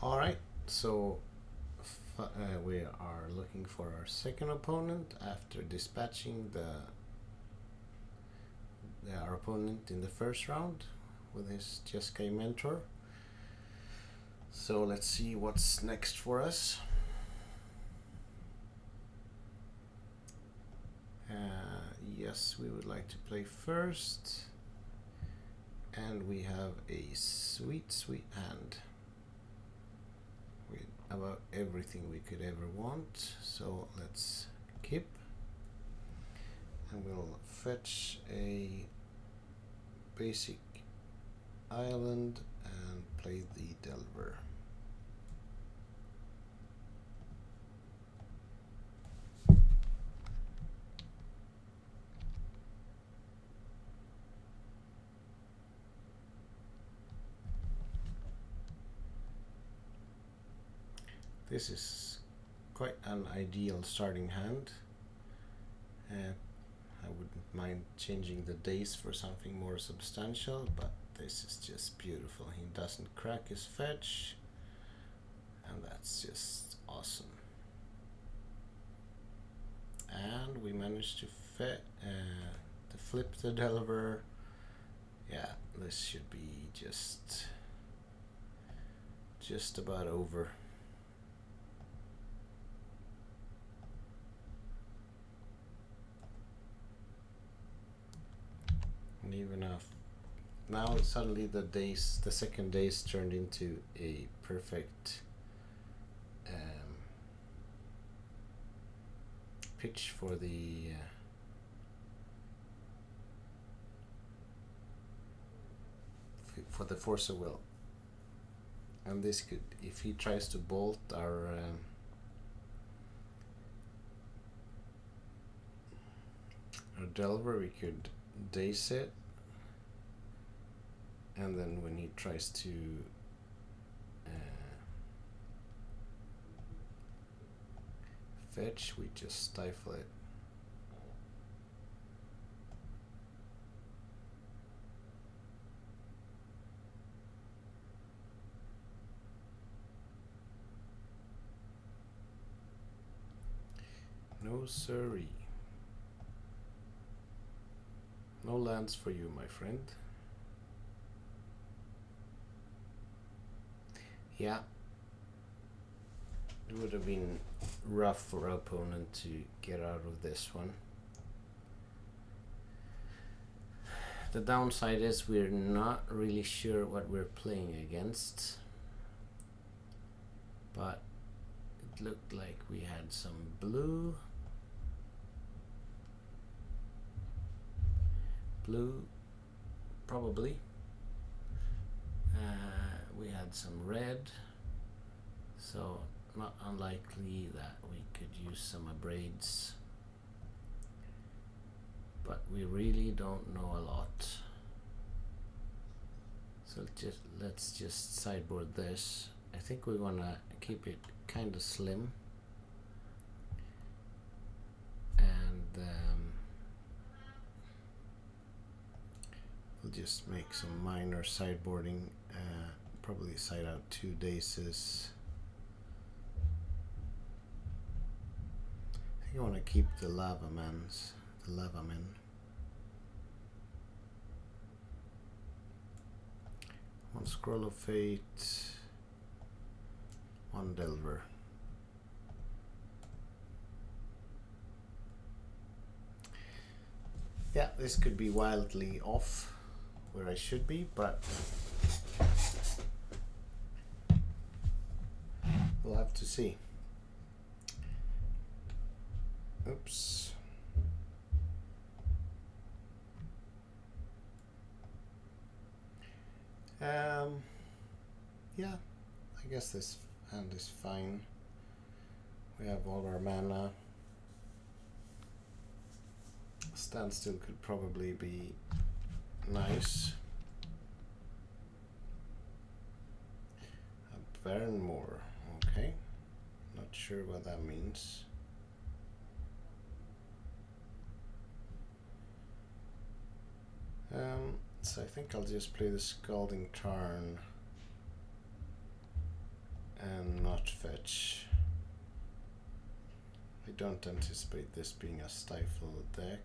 Alright, so we are looking for our second opponent after dispatching our opponent in the first round with his Jeskai mentor. So let's see what's next for us. Yes, we would like to play first, and we have a sweet hand with about everything we could ever want. So let's keep, and we'll fetch a basic island and play the Delver. This is quite an ideal starting hand. I wouldn't mind changing the days for something more substantial, but this is just beautiful. He doesn't crack his fetch, and that's just awesome. And we managed to flip the Delver. Yeah, this should be just about over. And even now suddenly the second days turned into a perfect pitch for the force of will. And this could, if he tries to bolt our Delver, we could dace it, and then when he tries to fetch, we just stifle it. No siree. No lands for you, my friend. Yeah. It would have been rough for our opponent to get out of this one. The downside is we're not really sure what we're playing against, but it looked like we had some blue, probably. We had some red, so not unlikely that we could use some abrades, but we really don't know a lot. So let's just sideboard this. I think we're gonna keep it kind of slim, and we'll just make some minor sideboarding. Probably side out 2 daces. I think I want to keep the lava men. One Scroll of Fate, one Delver. Yeah, this could be wildly off where I should be, but we'll have to see. Oops. Yeah, I guess this hand is fine. We have all our mana. Standstill could probably be nice. A Baronmore, okay. Not sure what that means. So I think I'll just play the Scalding Tarn fetch. I don't anticipate this being a stifle deck.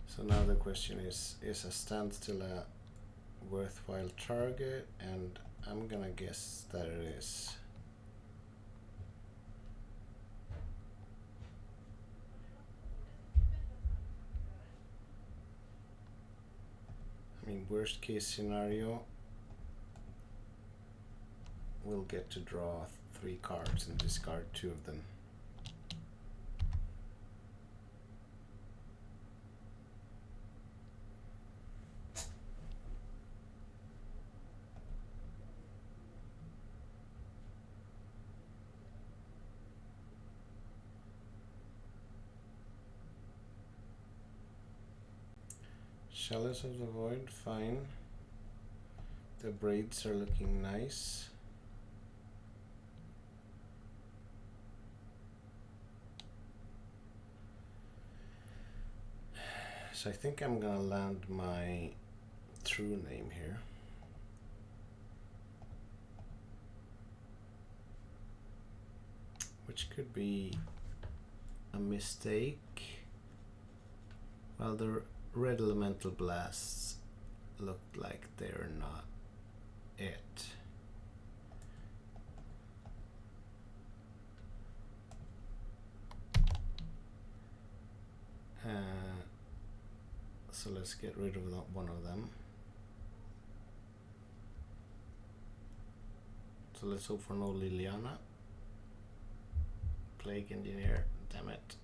So now the question is a standstill a worthwhile target? And I'm gonna guess that it is. I mean, worst case scenario, we'll get to draw 3 cards and discard 2 of them. Chalice of the Void, fine. The braids are looking nice. So I think I'm gonna land my true name here. Which could be a mistake. Well, the red elemental blasts look like they're not it. So let's get rid of one of them. So let's hope for no Liliana. Plague Engineer, damn it.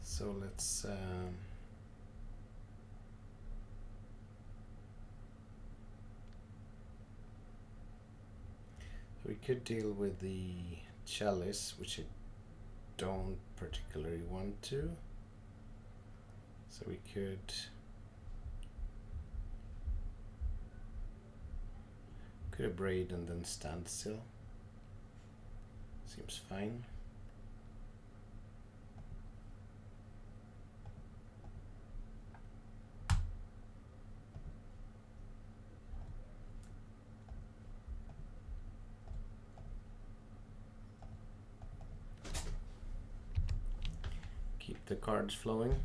So let's we could deal with the Chalice, which I don't particularly want to. So we could Abrade and then Standstill. Seems fine. Keep the cards flowing.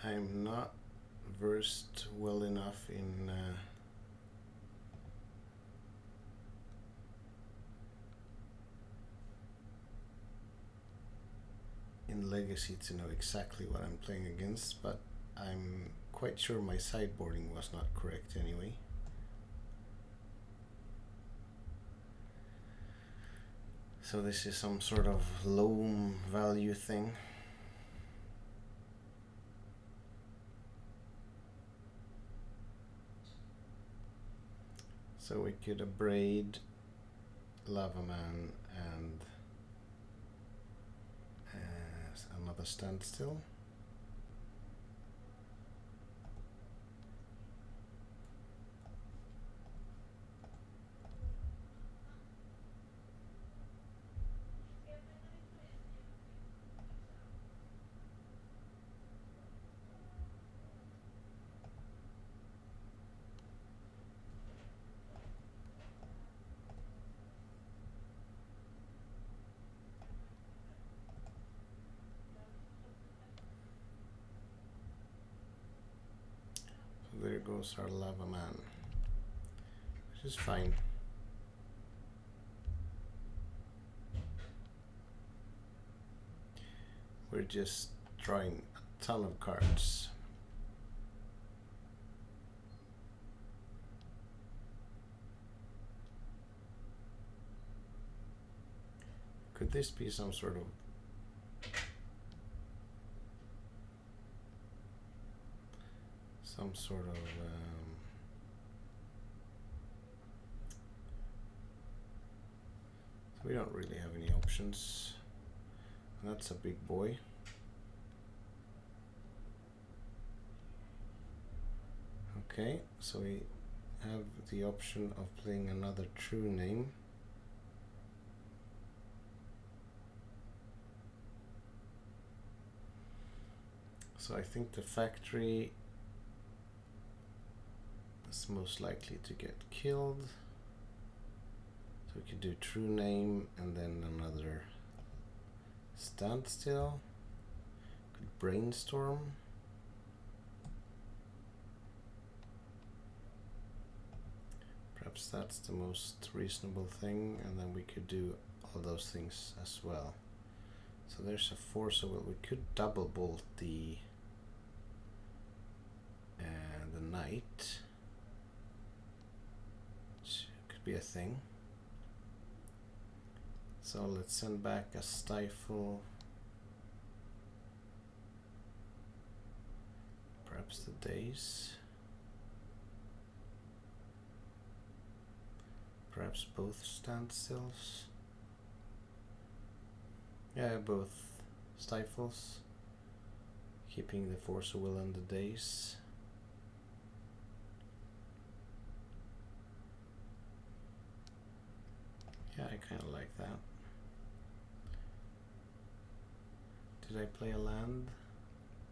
I'm not versed well enough in Legacy to know exactly what I'm playing against, but I'm quite sure my sideboarding was not correct anyway. So this is some sort of low value thing. So we could Abrade, Lava Man, and another Standstill. There goes our Lava Man, which is fine. We're just drawing a ton of cards. Could this be some sort of some sort of so we don't really have any options. And that's a big boy. Okay, so we have the option of playing another true name. So I think the factory is most likely to get killed. So we could do true name and then another standstill. Could brainstorm. Perhaps that's the most reasonable thing, and then we could do all those things as well. So there's a force of will. We could double bolt the knight, which could be a thing. So let's send back a stifle. Perhaps the days. Perhaps both standstills. Yeah, both stifles. Keeping the force of will and the days. Yeah, I kind of like that. Did I play a land?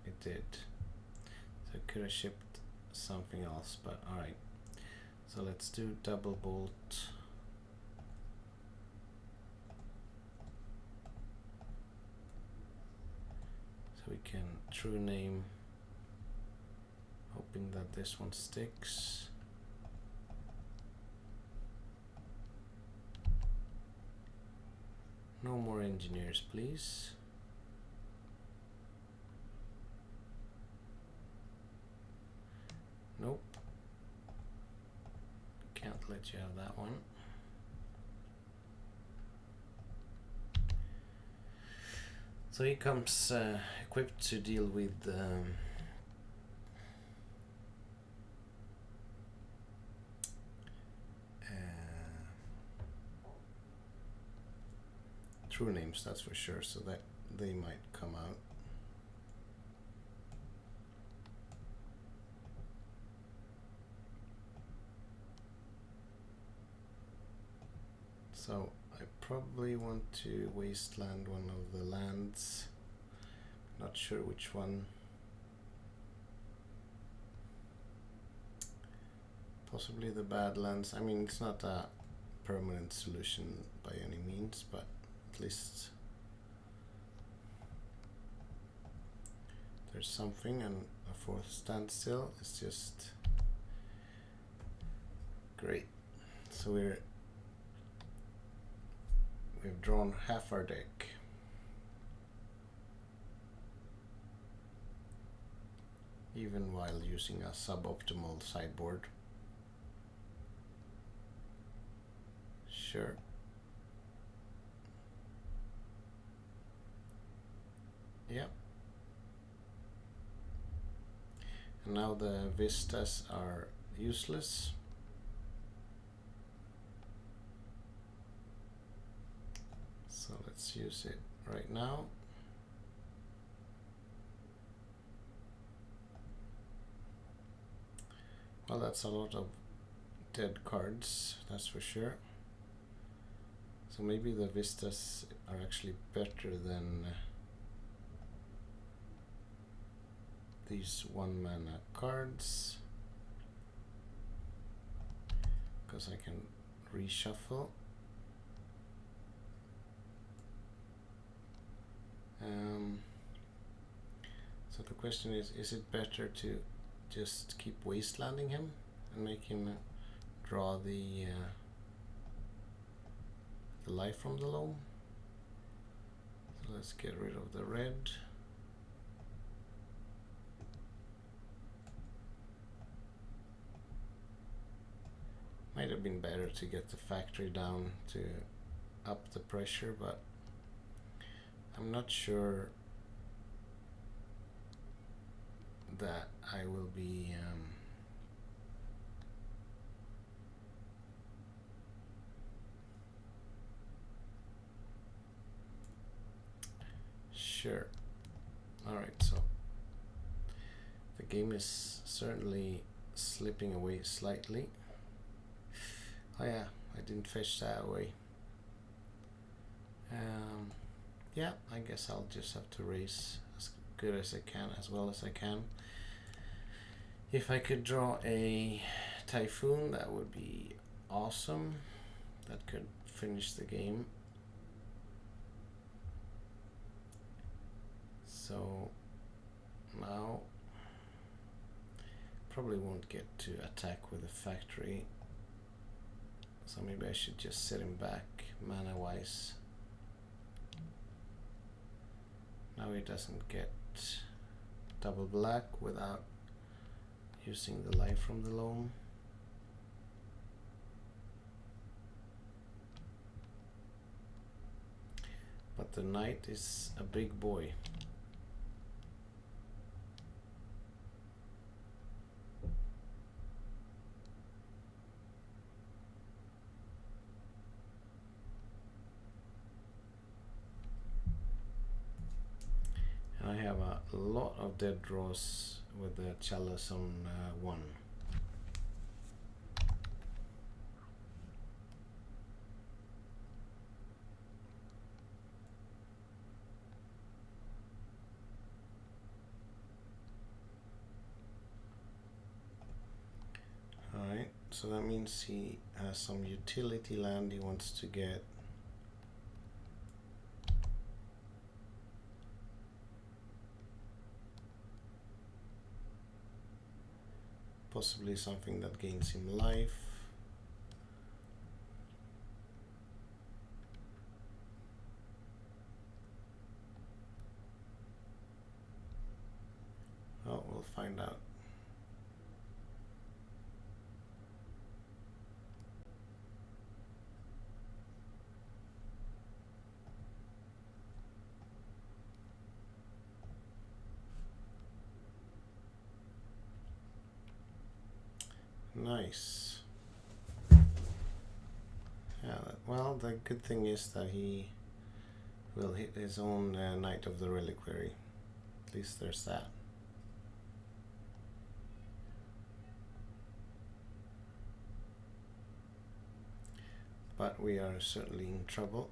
It did. So I could have shipped something else, but alright. So let's do double bolt. So we can true name, hoping that this one sticks. No more engineers, please. Nope. Can't let you have that one. So he comes equipped to deal with true names, that's for sure, so that they might come out. So I probably want to wasteland one of the lands. Not sure which one. Possibly the Badlands. I mean, it's not a permanent solution by any means, but at least there's something, and a fourth standstill is just great. So we've drawn half our deck. Even while using a suboptimal sideboard. Sure. Yep. And now the vistas are useless. So let's use it right now. Well, that's a lot of dead cards, that's for sure. So maybe the vistas are actually better than these 1-mana cards, because I can reshuffle. So the question is it better to just keep wastelanding him and make him draw the life from the loam? So let's get rid of the red. Might have been better to get the factory down to up the pressure, but I'm not sure that I will be Sure. Alright, so the game is certainly slipping away slightly. Oh yeah, I didn't fetch that away. Yeah, I guess I'll just have to race as good as I can, as well as I can. If I could draw a Typhoon, that would be awesome. That could finish the game. So now probably won't get to attack with a factory, so maybe I should just set him back mana wise. Now he doesn't get double black without using the life from the loam. But the knight is a big boy. And I have a lot of dead draws with the chalice on 1. Alright, so that means he has some utility land he wants to get. Possibly something that gains him life. Oh, we'll find out. Nice. Yeah, well, the good thing is that he will hit his own Knight of the Reliquary. At least there's that. But we are certainly in trouble.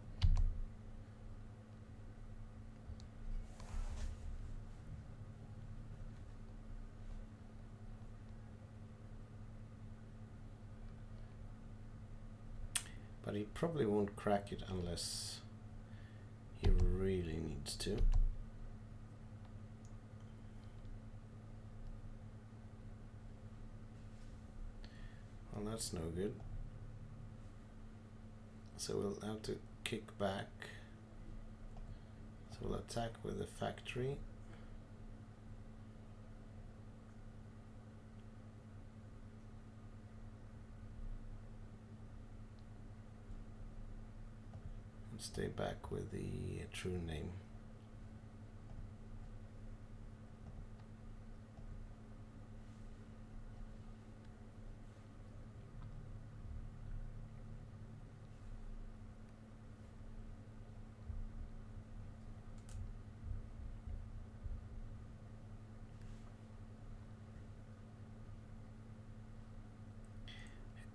But he probably won't crack it unless he really needs to. Well, that's no good. So we'll have to kick back. So we'll attack with the factory. Stay back with the true name.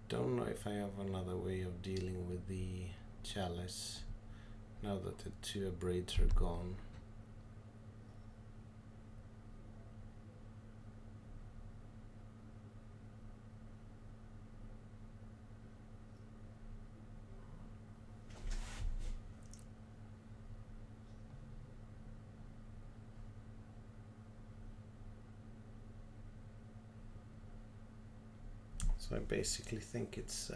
Don't know if I have another way of dealing with the chalice now that the 2 braids are gone. So I basically think it's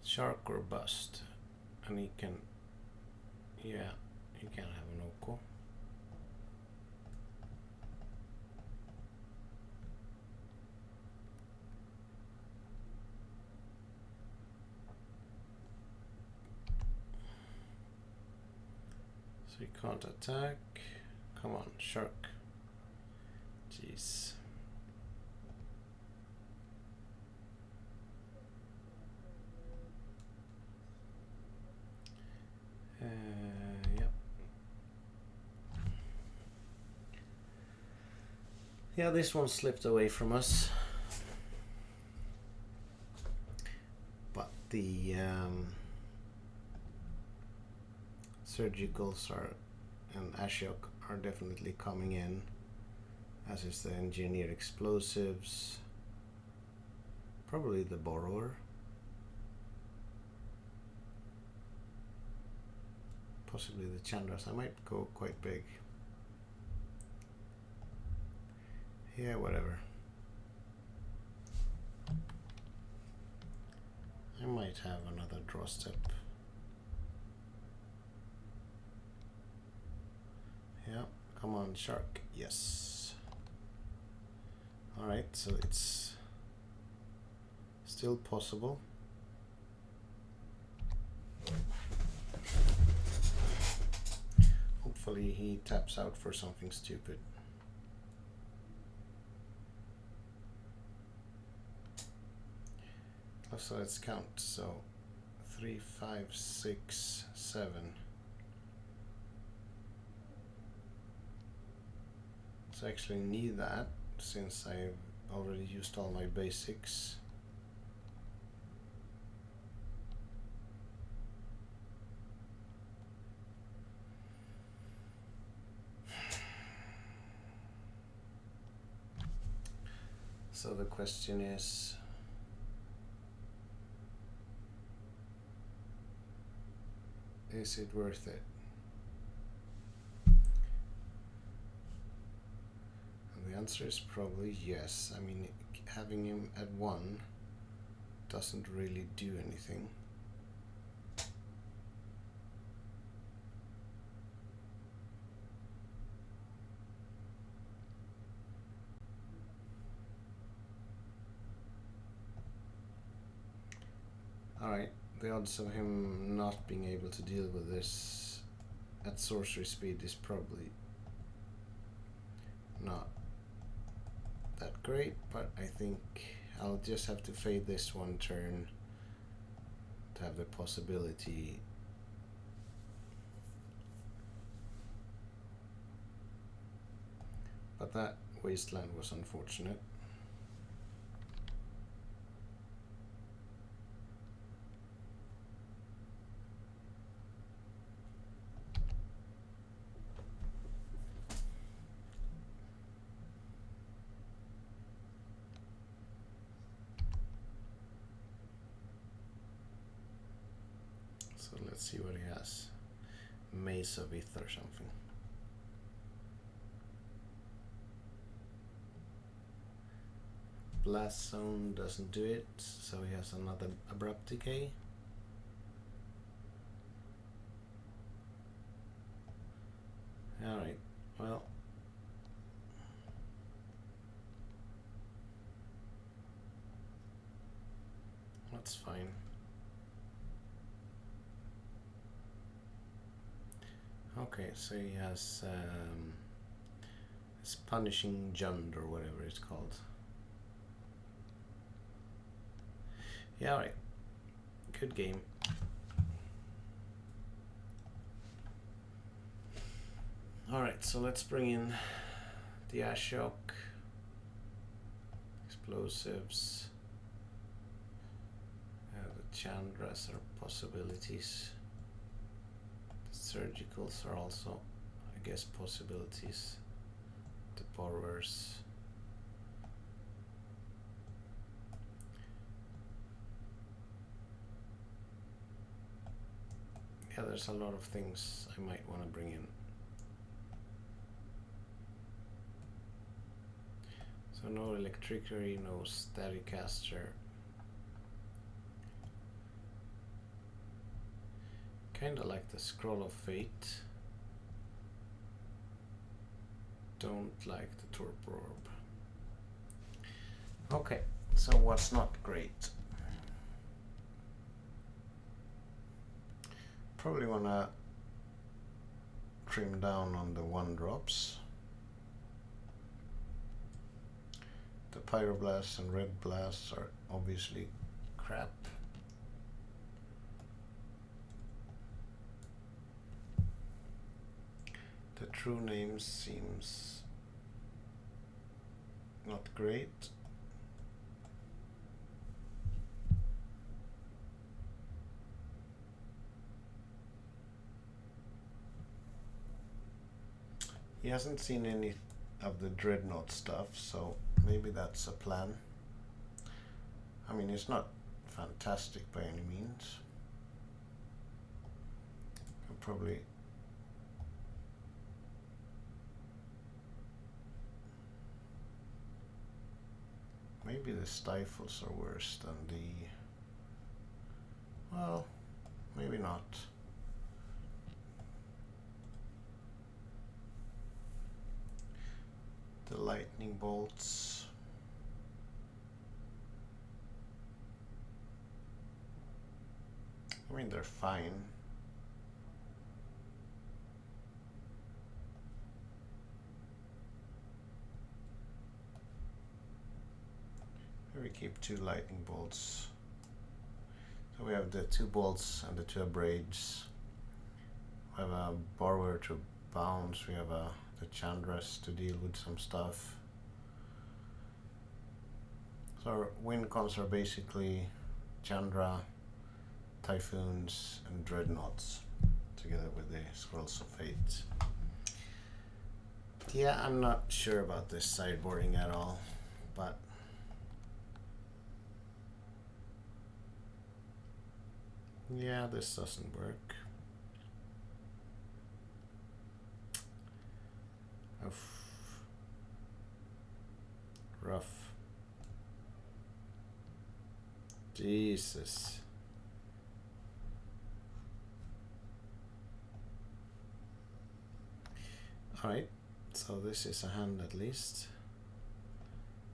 shark or bust, and he can, yeah, he can have an Oko. So he can't attack. Come on, shark. Jeez. Yeah, this one slipped away from us. But the surgicals are and Ashok are definitely coming in, as is the engineered explosives, probably the borrower, possibly the Chandras. I might go quite big. Yeah, whatever. I might have another draw step. Yeah, come on, shark. Yes. Alright, so it's still possible. Hopefully he taps out for something stupid. So let's count. So 3, 5, 6, 7. So I actually need that since I've already used all my basics. So the question is, is it worth it? And the answer is probably yes. I mean, having him at 1 doesn't really do anything. Alright, the odds of him not being able to deal with this at sorcery speed is probably not that great, but I think I'll just have to fade this one turn to have the possibility. But that wasteland was unfortunate. So let's see what he has. Maze of Ith or something. Blast Zone doesn't do it, so he has another Abrupt Decay. Alright, well. That's fine. Okay, so he has his Punishing Jund or whatever it's called. Yeah, alright. Good game. Alright, so let's bring in the Ashok, explosives, the Chandras are possibilities. Surgicals are also, I guess, possibilities. The borrowers. Yeah, there's a lot of things I might want to bring in. So no Electricary, no Staticaster. Kinda like the Scroll of Fate. Don't like the Torpor Orb. Okay, so what's not great? Probably wanna trim down on the 1-drops. The Pyroblasts and Red Blasts are obviously crap. The True Name seems Not great. He hasn't seen any of the dreadnought stuff, so maybe that's a plan. I mean, it's not fantastic by any means. I'll probably maybe the stifles are worse than the, well, maybe not. The lightning bolts. I mean, they're fine. We keep 2 lightning bolts. So we have the 2 bolts and the 2 abrades. We have a borrower to bounce. We have the Chandras to deal with some stuff. So our win cons are basically Chandra, Typhoons, and Dreadnoughts, together with the Scrolls of Fate. Yeah, I'm not sure about this sideboarding at all, but yeah, this doesn't work. Oof. Rough. Jesus. Alright, so this is a hand at least.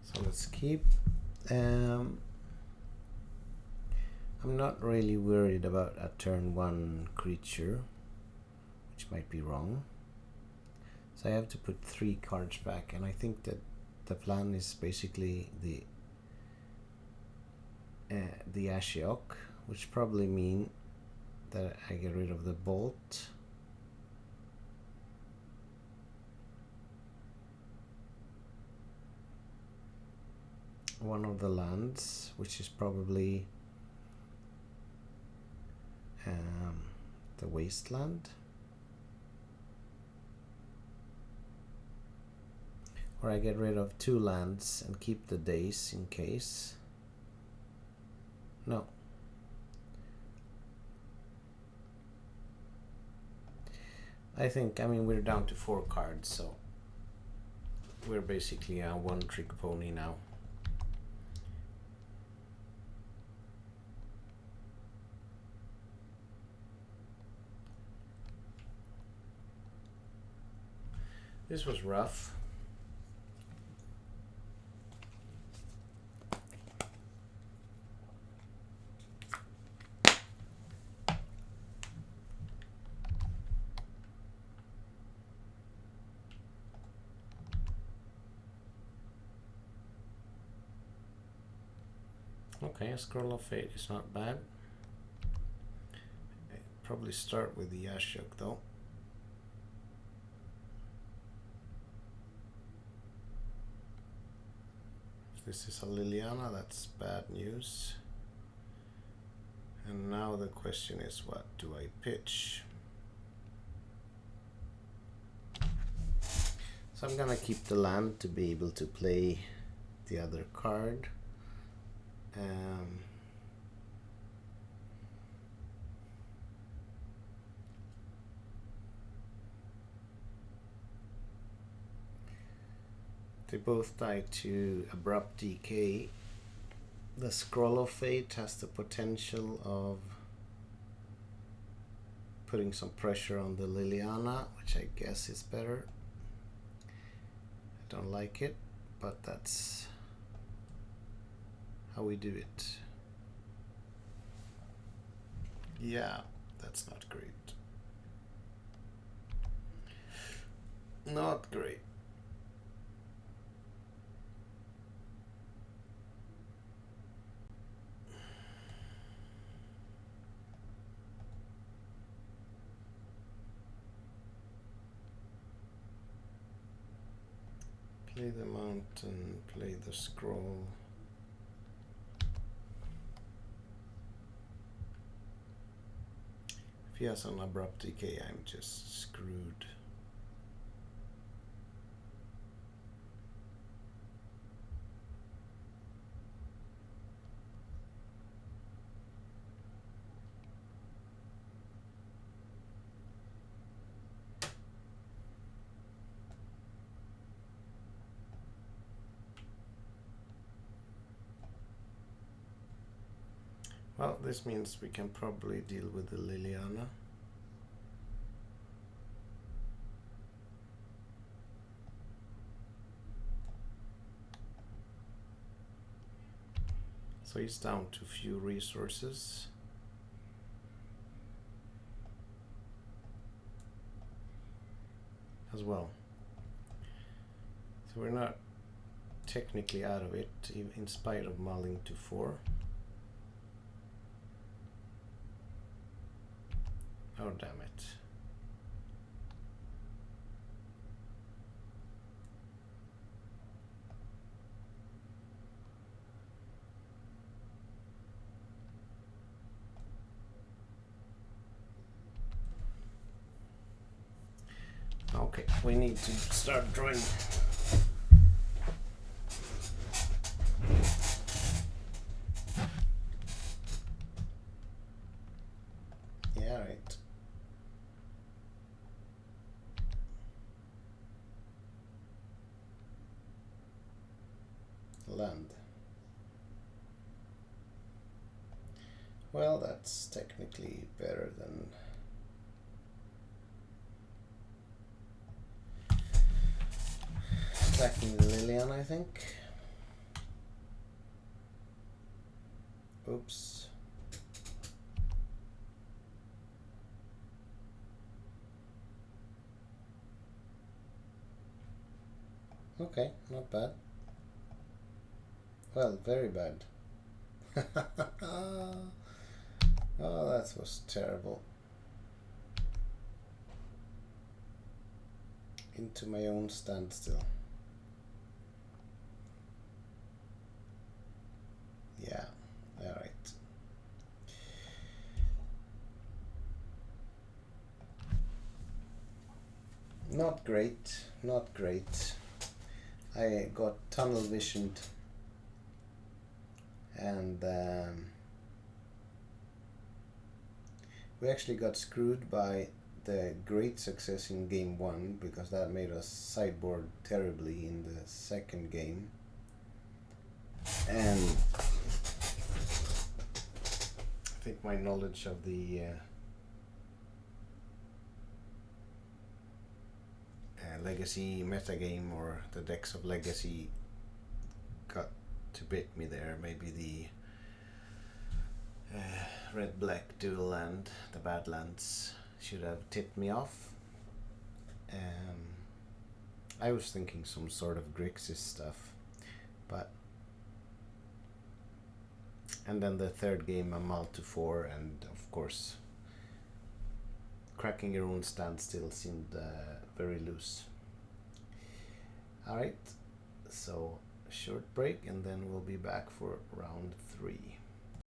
So let's keep. I'm not really worried about a turn 1 creature, which might be wrong. So I have to put 3 cards back, and I think that the plan is basically the Ashiok, which probably mean that I get rid of the bolt. One of the lands, which is probably the wasteland. Or I get rid of 2 lands and keep the days in case. No. I mean, we're down to 4 cards, so we're basically a one-trick pony now. This was rough. Okay, a Scroll of Fate is not bad. I'd probably start with the Ashok though. If this is a Liliana, that's bad news. And now the question is, what do I pitch? So I'm gonna keep the land to be able to play the other card. They both die to abrupt decay. The Scroll of Fate has the potential of putting some pressure on the Liliana, which I guess is better. I don't like it, but that's how we do it. Yeah, that's not great. Not great. Play the mountain, play the scroll. If he has an abrupt decay, I'm just screwed. Well, this means we can probably deal with the Liliana. So he's down to few resources. As well. So we're not technically out of it, in spite of mulling to 4. Oh, damn it. Okay, we need to start drawing. Yeah, right. Land. Well, that's technically better than attacking the Lilian, I think. Oops. Okay, not bad. Well, very bad. Oh, that was terrible. Into my own standstill. Yeah, alright. Not great, not great. I got tunnel visioned and we actually got screwed by the great success in game 1 because that made us sideboard terribly in the second game. And I think my knowledge of the Legacy metagame or the decks of Legacy got to bit me there. Maybe the red-black dual land, the Badlands, should have tipped me off. I was thinking some sort of Grixis stuff, but and then the third game a mull to 4, and of course cracking your own standstill seemed very loose. Alright, so short break and then we'll be back for round 3.